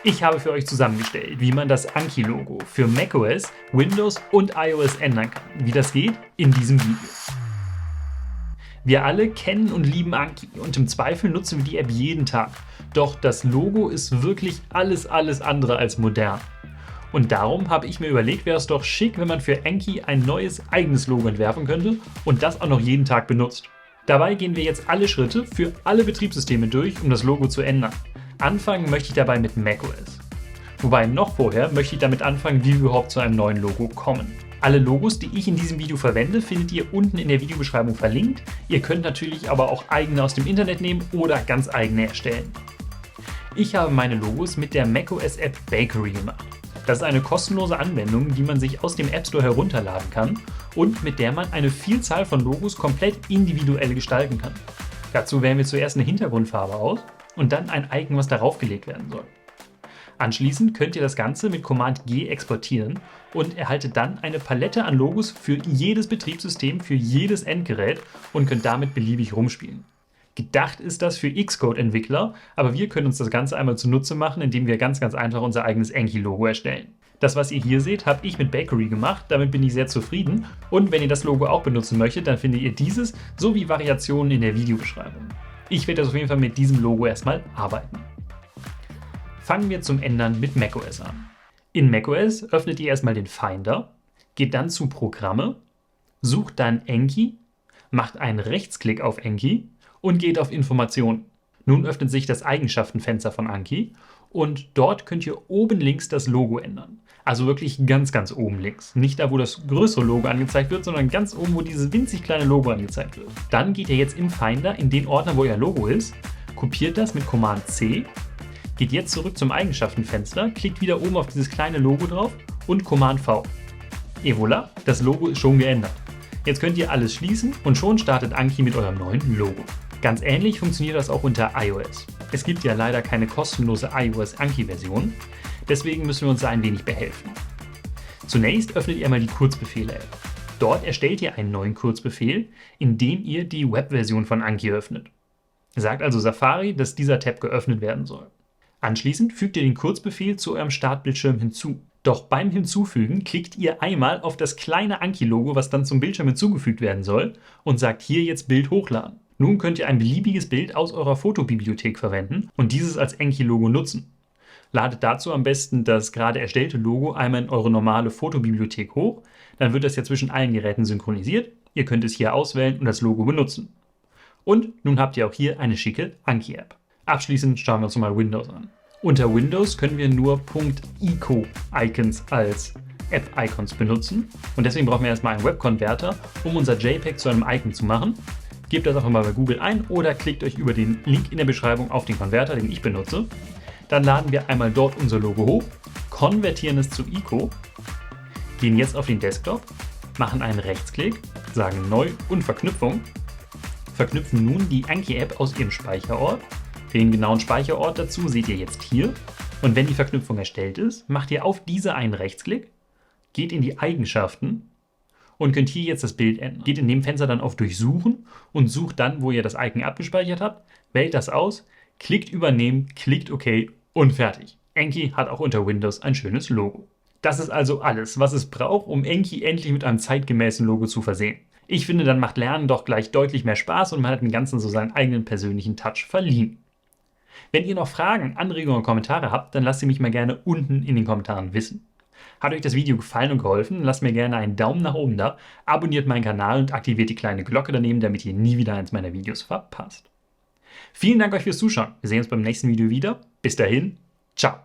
Ich habe für euch zusammengestellt, wie man das Anki-Logo für macOS, Windows und iOS ändern kann. Wie das geht, in diesem Video. Wir alle kennen und lieben Anki und im Zweifel nutzen wir die App jeden Tag. Doch das Logo ist wirklich alles andere als modern. Und darum habe ich mir überlegt, wäre es doch schick, wenn man für Anki ein neues eigenes Logo entwerfen könnte und das auch noch jeden Tag benutzt. Dabei gehen wir jetzt alle Schritte für alle Betriebssysteme durch, um das Logo zu ändern. Anfangen möchte ich dabei mit macOS. Wobei noch vorher möchte ich damit anfangen, wie wir überhaupt zu einem neuen Logo kommen. Alle Logos, die ich in diesem Video verwende, findet ihr unten in der Videobeschreibung verlinkt. Ihr könnt natürlich aber auch eigene aus dem Internet nehmen oder ganz eigene erstellen. Ich habe meine Logos mit der macOS App Bakery gemacht. Das ist eine kostenlose Anwendung, die man sich aus dem App Store herunterladen kann und mit der man eine Vielzahl von Logos komplett individuell gestalten kann. Dazu wählen wir zuerst eine Hintergrundfarbe aus und dann ein Icon, was darauf gelegt werden soll. Anschließend könnt ihr das Ganze mit Command G exportieren und erhaltet dann eine Palette an Logos für jedes Betriebssystem, für jedes Endgerät und könnt damit beliebig rumspielen. Gedacht ist das für Xcode-Entwickler, aber wir können uns das Ganze einmal zunutze machen, indem wir ganz einfach unser eigenes Anki-Logo erstellen. Das, was ihr hier seht, habe ich mit Bakery gemacht, damit bin ich sehr zufrieden und wenn ihr das Logo auch benutzen möchtet, dann findet ihr dieses sowie Variationen in der Videobeschreibung. Ich werde auf jeden Fall mit diesem Logo erstmal arbeiten. Fangen wir zum Ändern mit macOS an. In macOS öffnet ihr erstmal den Finder, geht dann zu Programme, sucht dann Anki, macht einen Rechtsklick auf Anki und geht auf Informationen. Nun öffnet sich das Eigenschaftenfenster von Anki und dort könnt ihr oben links das Logo ändern. Also wirklich ganz oben links. Nicht da, wo das größere Logo angezeigt wird, sondern ganz oben, wo dieses winzig kleine Logo angezeigt wird. Dann geht ihr jetzt im Finder in den Ordner, wo euer Logo ist, kopiert das mit Command C, geht jetzt zurück zum Eigenschaftenfenster, klickt wieder oben auf dieses kleine Logo drauf und Command V. Et voilà, das Logo ist schon geändert. Jetzt könnt ihr alles schließen und schon startet Anki mit eurem neuen Logo. Ganz ähnlich funktioniert das auch unter iOS. Es gibt ja leider keine kostenlose iOS Anki-Version, deswegen müssen wir uns da ein wenig behelfen. Zunächst öffnet ihr einmal die Kurzbefehle-App. Dort erstellt ihr einen neuen Kurzbefehl, indem ihr die Web-Version von Anki öffnet. Sagt also Safari, dass dieser Tab geöffnet werden soll. Anschließend fügt ihr den Kurzbefehl zu eurem Startbildschirm hinzu. Doch beim Hinzufügen klickt ihr einmal auf das kleine Anki-Logo, was dann zum Bildschirm hinzugefügt werden soll, und sagt hier jetzt Bild hochladen. Nun könnt ihr ein beliebiges Bild aus eurer Fotobibliothek verwenden und dieses als Anki-Logo nutzen. Ladet dazu am besten das gerade erstellte Logo einmal in eure normale Fotobibliothek hoch, dann wird das ja zwischen allen Geräten synchronisiert, ihr könnt es hier auswählen und das Logo benutzen. Und nun habt ihr auch hier eine schicke Anki-App. Abschließend schauen wir uns mal Windows an. Unter Windows können wir nur .ico-Icons als App-Icons benutzen und deswegen brauchen wir erstmal einen Webconverter, um unser JPEG zu einem Icon zu machen. Gebt das einfach mal bei Google ein oder klickt euch über den Link in der Beschreibung auf den Konverter, den ich benutze. Dann laden wir einmal dort unser Logo hoch, konvertieren es zu Ico, gehen jetzt auf den Desktop, machen einen Rechtsklick, sagen Neu und Verknüpfung, verknüpfen nun die Anki-App aus ihrem Speicherort. Den genauen Speicherort dazu seht ihr jetzt hier. Und wenn die Verknüpfung erstellt ist, macht ihr auf diese einen Rechtsklick, geht in die Eigenschaften und könnt hier jetzt das Bild ändern. Geht in dem Fenster dann auf Durchsuchen und sucht dann, wo ihr das Icon abgespeichert habt, wählt das aus, klickt Übernehmen, klickt OK und fertig. Anki hat auch unter Windows ein schönes Logo. Das ist also alles, was es braucht, um Anki endlich mit einem zeitgemäßen Logo zu versehen. Ich finde, dann macht Lernen doch gleich deutlich mehr Spaß und man hat dem Ganzen so seinen eigenen persönlichen Touch verliehen. Wenn ihr noch Fragen, Anregungen und Kommentare habt, dann lasst sie mich mal gerne unten in den Kommentaren wissen. Hat euch das Video gefallen und geholfen, lasst mir gerne einen Daumen nach oben da, abonniert meinen Kanal und aktiviert die kleine Glocke daneben, damit ihr nie wieder eins meiner Videos verpasst. Vielen Dank euch fürs Zuschauen. Wir sehen uns beim nächsten Video wieder. Bis dahin, ciao.